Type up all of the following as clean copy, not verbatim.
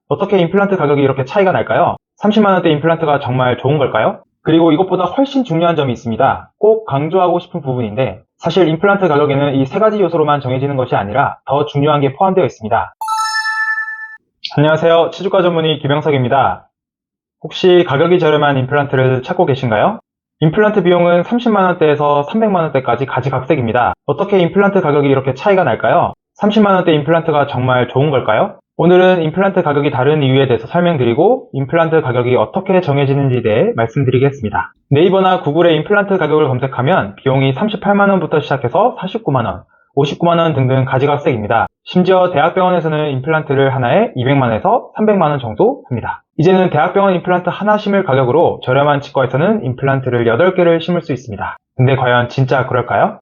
어떻게 임플란트 가격이 이렇게 차이가 날까요? 30만원대 임플란트가 정말 좋은 걸까요? 그리고 이것보다 훨씬 중요한 점이 있습니다. 꼭 강조하고 싶은 부분인데 사실 임플란트 가격에는 이 세 가지 요소로만 정해지는 것이 아니라 더 중요한 게 포함되어 있습니다. 안녕하세요. 치주과 전문의 김영석입니다. 혹시 가격이 저렴한 임플란트를 찾고 계신가요? 임플란트 비용은 30만원대에서 300만원대까지 가지각색입니다. 어떻게 임플란트 가격이 이렇게 차이가 날까요? 30만원대 임플란트가 정말 좋은 걸까요? 오늘은 임플란트 가격이 다른 이유에 대해서 설명드리고 임플란트 가격이 어떻게 정해지는지에 대해 말씀드리겠습니다. 네이버나 구글에 임플란트 가격을 검색하면 비용이 38만원부터 시작해서 49만원, 59만원 등등 가지각색입니다. 심지어 대학병원에서는 임플란트를 하나에 200만원에서 300만원 정도 합니다. 이제는 대학병원 임플란트 하나 심을 가격으로 저렴한 치과에서는 임플란트를 8개를 심을 수 있습니다. 근데 과연 진짜 그럴까요?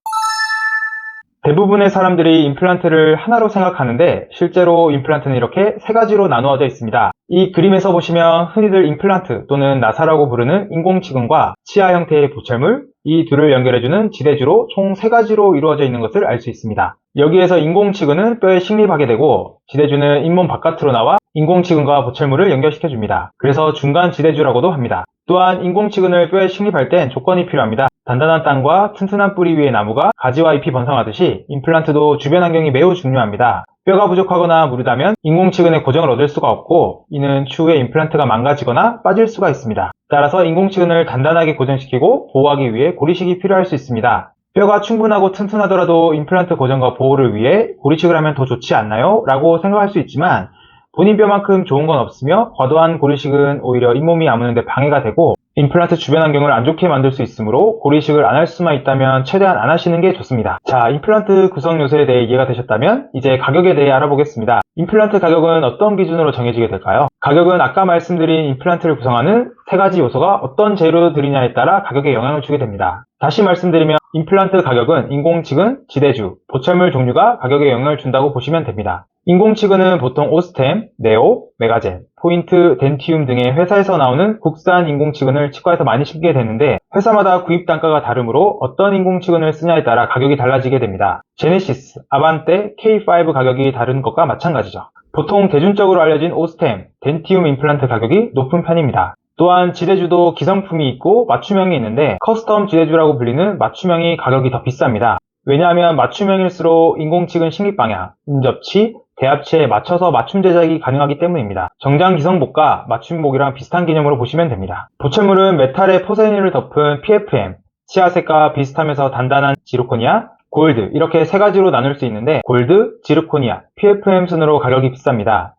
대부분의 사람들이 임플란트를 하나로 생각하는데 실제로 임플란트는 이렇게 세 가지로 나누어져 있습니다. 이 그림에서 보시면 흔히들 임플란트 또는 나사라고 부르는 인공치근과 치아 형태의 보철물, 이 둘을 연결해주는 지대주로 총 세 가지로 이루어져 있는 것을 알 수 있습니다. 여기에서 인공치근은 뼈에 식립하게 되고 지대주는 잇몸 바깥으로 나와 인공치근과 보철물을 연결시켜줍니다. 그래서 중간 지대주라고도 합니다. 또한 인공치근을 뼈에 식립할 땐 조건이 필요합니다. 단단한 땅과 튼튼한 뿌리 위의 나무가 가지와 잎이 번성하듯이 임플란트도 주변 환경이 매우 중요합니다. 뼈가 부족하거나 무르다면 인공치근의 고정을 얻을 수가 없고 이는 추후에 임플란트가 망가지거나 빠질 수가 있습니다. 따라서 인공치근을 단단하게 고정시키고 보호하기 위해 고리식이 필요할 수 있습니다. 뼈가 충분하고 튼튼하더라도 임플란트 고정과 보호를 위해 고리식을 하면 더 좋지 않나요? 라고 생각할 수 있지만 본인 뼈만큼 좋은 건 없으며 과도한 고리식은 오히려 잇몸이 아무는 데 방해가 되고 임플란트 주변 환경을 안 좋게 만들 수 있으므로 고리식을 안 할 수만 있다면 최대한 안 하시는 게 좋습니다. 자, 임플란트 구성 요소에 대해 이해가 되셨다면 이제 가격에 대해 알아보겠습니다. 임플란트 가격은 어떤 기준으로 정해지게 될까요? 가격은 아까 말씀드린 임플란트를 구성하는 세 가지 요소가 어떤 재료들이냐에 따라 가격에 영향을 주게 됩니다. 다시 말씀드리면 임플란트 가격은 인공치근, 지대주, 보철물 종류가 가격에 영향을 준다고 보시면 됩니다. 인공치근은 보통 오스템, 네오, 메가젠, 포인트, 덴티움 등의 회사에서 나오는 국산 인공치근을 치과에서 많이 심게 되는데 회사마다 구입 단가가 다르므로 어떤 인공치근을 쓰냐에 따라 가격이 달라지게 됩니다. 제네시스, 아반떼, K5 가격이 다른 것과 마찬가지죠. 보통 대중적으로 알려진 오스템, 덴티움 임플란트 가격이 높은 편입니다. 또한 지대주도 기성품이 있고 맞춤형이 있는데 커스텀 지대주라고 불리는 맞춤형이 가격이 더 비쌉니다. 왜냐하면 맞춤형일수록 인공치근 식립 방향, 인접치, 대합치에 맞춰서 맞춤 제작이 가능하기 때문입니다. 정장 기성복과 맞춤복이랑 비슷한 개념으로 보시면 됩니다. 보철물은 메탈에 포세닌을 덮은 PFM, 치아색과 비슷하면서 단단한 지르코니아, 골드 이렇게 세 가지로 나눌 수 있는데 골드, 지르코니아, PFM 순으로 가격이 비쌉니다.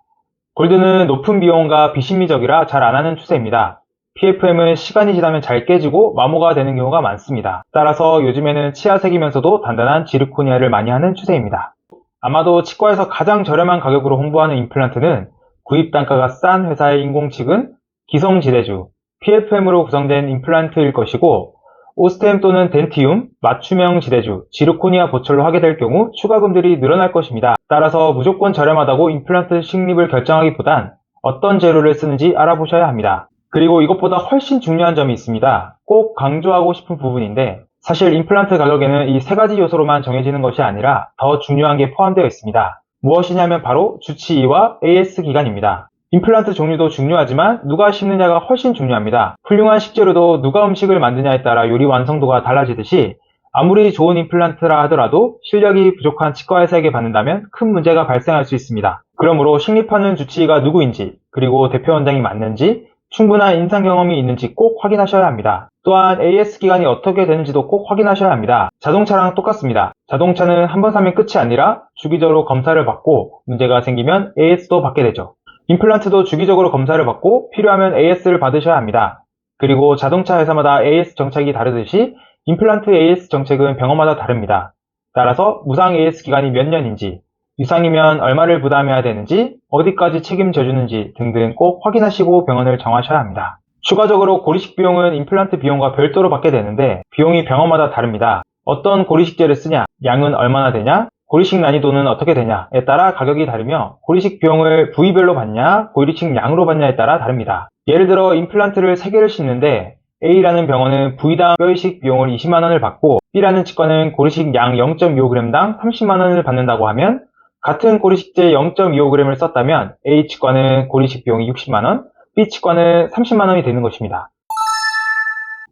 골드는 높은 비용과 비심리적이라 잘 안하는 추세입니다. PFM은 시간이 지나면 잘 깨지고 마모가 되는 경우가 많습니다. 따라서 요즘에는 치아색이면서도 단단한 지르코니아를 많이 하는 추세입니다. 아마도 치과에서 가장 저렴한 가격으로 홍보하는 임플란트는 구입 단가가 싼 회사의 인공치근, 기성지대주, PFM으로 구성된 임플란트일 것이고 오스템 또는 덴티움, 맞춤형 지대주, 지르코니아 보철로 하게 될 경우 추가금들이 늘어날 것입니다. 따라서 무조건 저렴하다고 임플란트 식립을 결정하기보단 어떤 재료를 쓰는지 알아보셔야 합니다. 그리고 이것보다 훨씬 중요한 점이 있습니다. 꼭 강조하고 싶은 부분인데 사실 임플란트 가격에는 이 세 가지 요소로만 정해지는 것이 아니라 더 중요한 게 포함되어 있습니다. 무엇이냐면 바로 주치의와 AS 기간입니다. 임플란트 종류도 중요하지만 누가 심느냐가 훨씬 중요합니다. 훌륭한 식재료도 누가 음식을 만드냐에 따라 요리 완성도가 달라지듯이 아무리 좋은 임플란트라 하더라도 실력이 부족한 치과의사에게 받는다면 큰 문제가 발생할 수 있습니다. 그러므로 식립하는 주치의가 누구인지 그리고 대표 원장이 맞는지 충분한 임상 경험이 있는지 꼭 확인하셔야 합니다. 또한 AS 기간이 어떻게 되는지도 꼭 확인하셔야 합니다. 자동차랑 똑같습니다. 자동차는 한 번 사면 끝이 아니라 주기적으로 검사를 받고 문제가 생기면 AS도 받게 되죠. 임플란트도 주기적으로 검사를 받고 필요하면 AS를 받으셔야 합니다. 그리고 자동차 회사마다 AS 정책이 다르듯이 임플란트 AS 정책은 병원마다 다릅니다. 따라서 무상 AS 기간이 몇 년인지, 유상이면 얼마를 부담해야 되는지, 어디까지 책임져 주는지 등등 꼭 확인하시고 병원을 정하셔야 합니다. 추가적으로 고리식 비용은 임플란트 비용과 별도로 받게 되는데 비용이 병원마다 다릅니다. 어떤 고리식제를 쓰냐, 양은 얼마나 되냐, 고리식 난이도는 어떻게 되냐에 따라 가격이 다르며 고리식 비용을 부위별로 받냐, 고리식 양으로 받냐에 따라 다릅니다. 예를 들어 임플란트를 3개를 심는데 A라는 병원은 부위당 뼈이식 비용을 20만원을 받고 B라는 치과는 고리식 양 0.25g당 30만원을 받는다고 하면 같은 고리식제 0.25g을 썼다면 A치과는 고리식 비용이 60만원, B치과는 30만원이 되는 것입니다.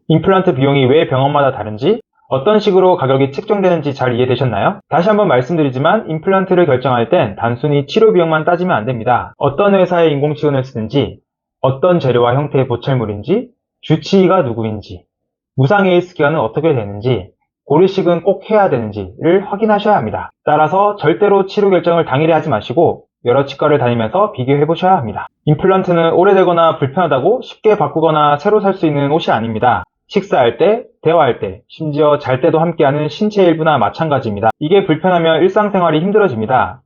임플란트 비용이 왜 병원마다 다른지, 어떤 식으로 가격이 책정되는지 잘 이해되셨나요? 다시 한번 말씀드리지만 임플란트를 결정할 땐 단순히 치료 비용만 따지면 안 됩니다. 어떤 회사의 인공치원을 쓰는지, 어떤 재료와 형태의 보철물인지, 주치의가 누구인지, 무상 AS 기간은 어떻게 되는지, 고리식은 꼭 해야 되는지를 확인하셔야 합니다. 따라서 절대로 치료 결정을 당일에 하지 마시고 여러 치과를 다니면서 비교해 보셔야 합니다. 임플란트는 오래되거나 불편하다고 쉽게 바꾸거나 새로 살 수 있는 옷이 아닙니다. 식사할 때, 대화할 때, 심지어 잘 때도 함께하는 신체 일부나 마찬가지입니다. 이게 불편하면 일상생활이 힘들어집니다.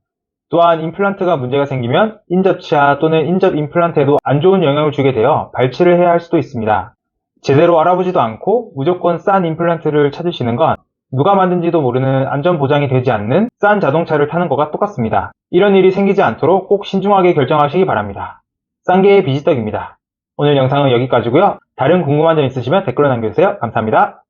또한 임플란트가 문제가 생기면 인접치아 또는 인접 임플란트에도 안 좋은 영향을 주게 되어 발치를 해야 할 수도 있습니다. 제대로 알아보지도 않고 무조건 싼 임플란트를 찾으시는 건 누가 만든지도 모르는 안전 보장이 되지 않는 싼 자동차를 타는 것과 똑같습니다. 이런 일이 생기지 않도록 꼭 신중하게 결정하시기 바랍니다. 싼 게 비지떡입니다. 오늘 영상은 여기까지고요. 다른 궁금한 점 있으시면 댓글로 남겨주세요. 감사합니다.